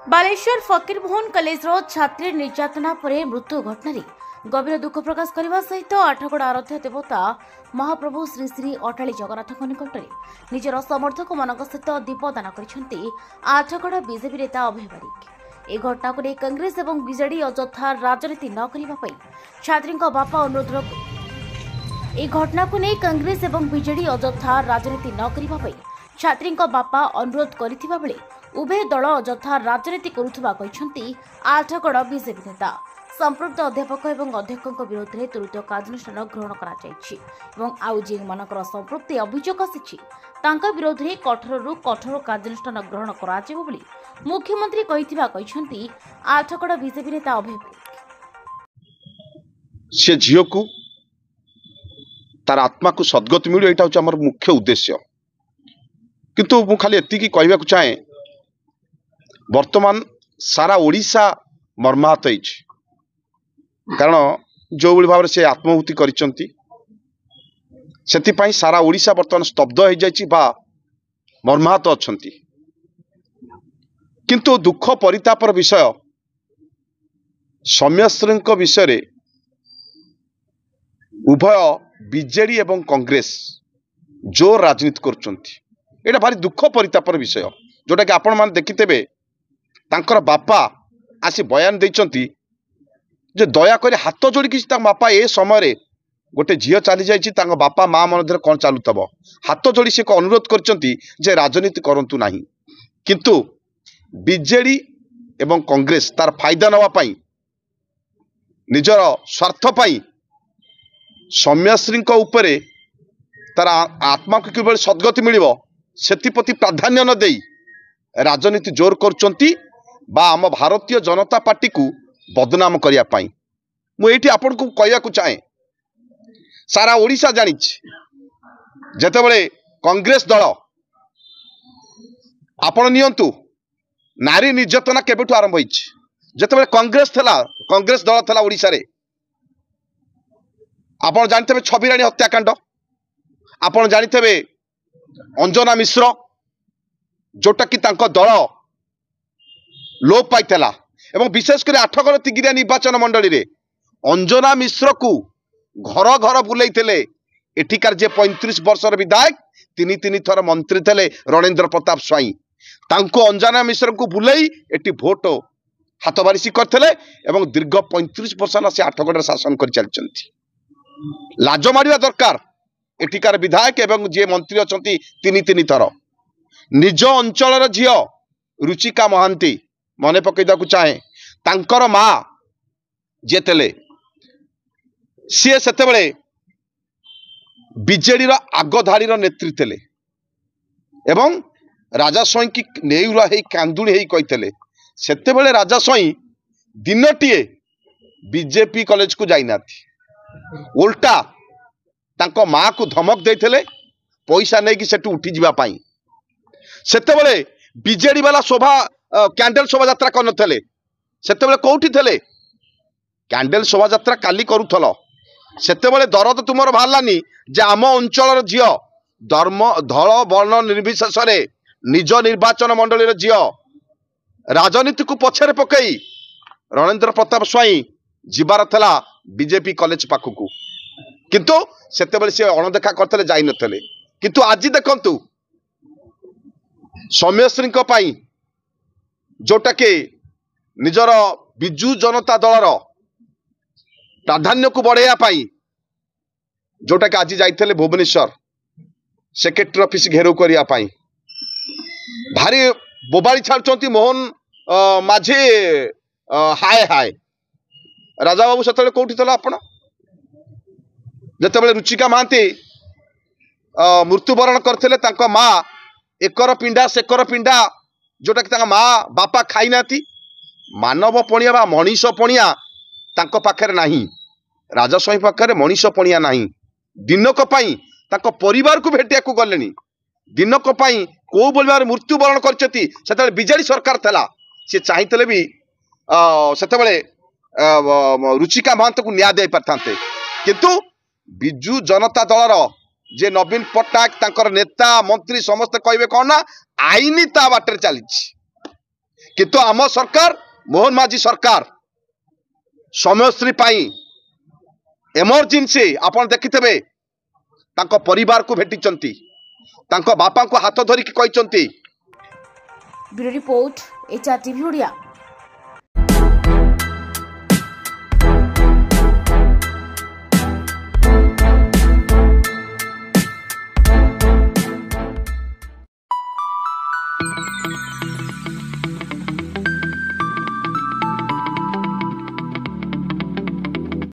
Baleshwar Fakir Mohan college छात्री निर्यातना पर मृत्यु घटना गभीर दुख प्रकाश करने सहित आठगड़ आराध्य देवता महाप्रभु श्री श्री अटाली जगन्नाथ निकट में निजर समर्थक मान सहित दीपदान कर आठगड़ बीजेपी नेता अभय बारिक। यह घटना को नहीं कांग्रेस और बीजेडी अଯଥା राजनीति न करने छात्री बापा अनुरोध यह घटना को नहीं कांग्रेस और बीजेडी अଯଥା राजनीति न करने छात्री बापा अनुरोध करथिबा बेले उभय दल अଯଥା राजनीति करुवा आठगड़ बीजेपी नेता संपृक्त अध्यापक और अध्यक्ष विरोध में तुरंत कार्यानुष्ठान ग्रहण कर संपृक्ति अभियोग आसी विरोध में कठोर कठोर कार्यानुष्ठान ग्रहण कर मुख्यमंत्री आठगड़ बीजेपी नेता अभय से झील को तार आत्मा को सद्गति मिलू यहाँ हूँ आम मुख्य उद्देश्य। किंतु मु खाली एति कहवा चाहे वर्तमान सारा ओडिशा मर्माहत हो कारण जो भाव से आत्महूति करिसंती सारा ओडिशा वर्तमान स्तब्ध हो जाइछि बा मर्माहत अछंती। किंतु दुख परितापर विषय सौम्यश्री विषय रे उभय बीजेडी एवं कांग्रेस जो राजनीति करुचंती एटा भारी दुख परितापर विषय जोटा कि आपण मान देखितेबे तांकर बापा आसी बयान देइचंती जे दया करे हाथ जोड़ी बापा ए समय गोटे झील चली जाइए बापा माँ मन कौन चलुव हाथ जोड़ी से अनुरोध कर राजनीति करंतु नाही। किंतु बीजेडी एवं कांग्रेस तार फायदा नवापाई निजर स्वार्थ पाई सौम्यश्री उपरे तार आत्मा को किभली सद्गति मिलिबो सेतिप्रति प्राधान्य न देई राजनीति जोर करचंती बा आम भारतीय जनता पार्टी को बदनाम करिया पाई। मु एठी आपन को कहया को चाहे सारा ओडिशा जानी जेतेबेले कांग्रेस दल आपण नियंतु नारी निर्यातना केबेठु आरंभ होइछ जेतेबेले कांग्रेस दल थला ओडिशा रे आपण जानते छबिराणी हत्याकांड आपण जानते अंजना मिश्र जोटा कि तांको दल लोप पाइला एवं विशेषकर आठगड़ तिगिरिया निर्वाचन मंडली रे अंजना मिश्र को घर घर बुलेइथिले एठिकार जे 35 वर्षर विधायक तीन थर मंत्री थे रणेंद्र प्रताप स्वाई तांको अंजना मिश्र को बुलेई एटी भोट हाथबारिशी करथिले एवं दीर्घ 35 वर्ष से आठगड़ शासन कर चलचंती। लाज मारिया दरकार एठिकार विधायक एवं जे मंत्री अछंती तीन थर निज अंचल झील रुचिका महांती मने पकईदा चाहे तांकर माँ जे तेले सी सेतेबेले बीजेडी आगधाड़ी नेत्री थे एवं राजा स्वईं की नेउरा हे कांदुणी हे कही सेतेबेले राजा स्वईं दिनटीए बीजेपी कॉलेज को जाइना उल्टा तांको माँ को धमक देते पैसा नहीं कि सेठू उठी जावा पाई सेतेबेले बीजेडी वाला शोभा कैंडल शोभा यात्रा करनथले सेतेबेले कोठी थले कैंडल शोभा यात्रा काली करूथल सेतेबेले दरद तुमर बाहरलानी जे आम अंचल झील धर्म धल वर्ण निर्विशेष निज निर्वाचन मंडली झील राजनीति को पछरे पकई रणेंद्र प्रताप स्वाई जीवार थला बीजेपी कॉलेज पाखकू किंतु सेतेबेले से अणदेखा करथले जाई नथले। किंतु आज देखंतु सौम्यश्री जोटा कि निजर बिजु जनता दलर प्राधान्य को बढ़ाया जोटा कि आज जाइए भुवनेश्वर सेक्रेटरी ऑफिस घेराव करने भारी बोबाड़ी छाड़ुंट मोहन माझी हाय हाय राजा बाबू से कौटी थला आपण जिते रुचिका महांती मृत्युवरण करते माँ एकर पिंडा सेकर पिंडा जोटा कि माँ बापा खाई नाती मानव पणिया बा मनीष पणिया तांको पाखरे नाही राजा स्वाई पाखरे मनीष पणिया नाही दिनक पई तांको परिवार को भेटिया को गलेनी दिनक पई को बोलबार मृत्युवरण करचती सेते बीजेडी सरकार थला से चाहितले भी सेते रुचिका महंत को न्याय दे पारथांते किंतु बिजु जनता दलर जे नवीन पट्टनायक तांकर नेता मंत्री समस्त कहबे कौन ना आईनी ता बाटर चली किंतु आम सरकार मोहन माझी सरकार समयश्री पाई एमरजेंसी आपण देखिथे परिवार को भेटी बापा को हाथ धरिकी कहते। Bureau report HR TV Odia.